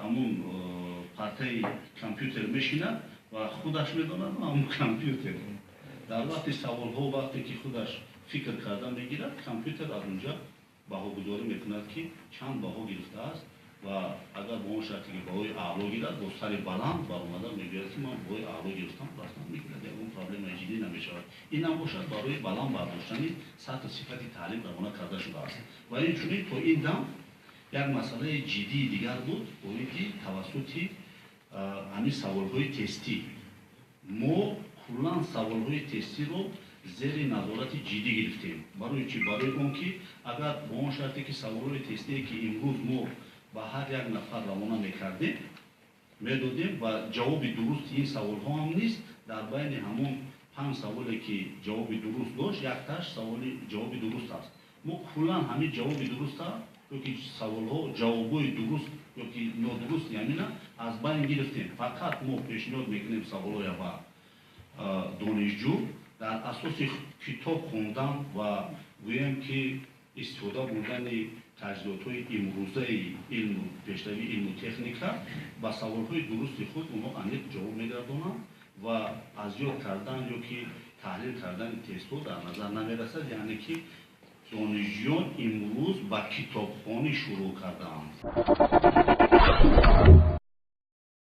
همون قطعه کامپیوتر میشینه و خودش میدونه همون کامپیوتر. در وقتی سوال ها وقتی که خودش فکر کردن میگیرد، کامپیوتر از اونجا بهاگذاری میکند که چند بها گرفته است و اگر به اون شرطی که بهای اعلا گیرد با سر بلند بر اومدن میگوید که من بهای اعلا گرفتم، رسما میگیرد، اون پرابلم جدی نمیشود. این هم باشد برای بلند برداشتن سطح صفت تعلیم روانه کرده شده است. و این چونین تا این دم یک مسئله جدی دیگر بود، اونی که توسط همین سوالهای تستی ما کلا سوالهای تستی رو زیر نظارت جدی گرفتیم. برای چی؟ برای اون که اگر با اون شرطی که سوالهای تستی که امروز ما با هر یک نفر روانه میکردیم میدادیم و جواب درست این سوال ها هم نیست، در بین همون 5 سوالی که جواب درست داشت یک تاش سوال جواب درست است. ما کلا همین جواب درست ها یا که سوال ها جوابای درست یا که نادرست یعنی نه از بین گرفتیم. فقط ما پیشنهاد میکنیم سوال های با دانشجو در اساس کتاب خوندن و گویم که استفاده بردن تجربیات های امروزه علم پیشروی علم و تکنیکا با سوال های درست خود اونا انیق جواب میگردونن و از یاد کردن یا که تحلیل کردن تست ها در نظر نمیرسد، یعنی که دانشجویان امروز با کتابخوانی شروع کردند.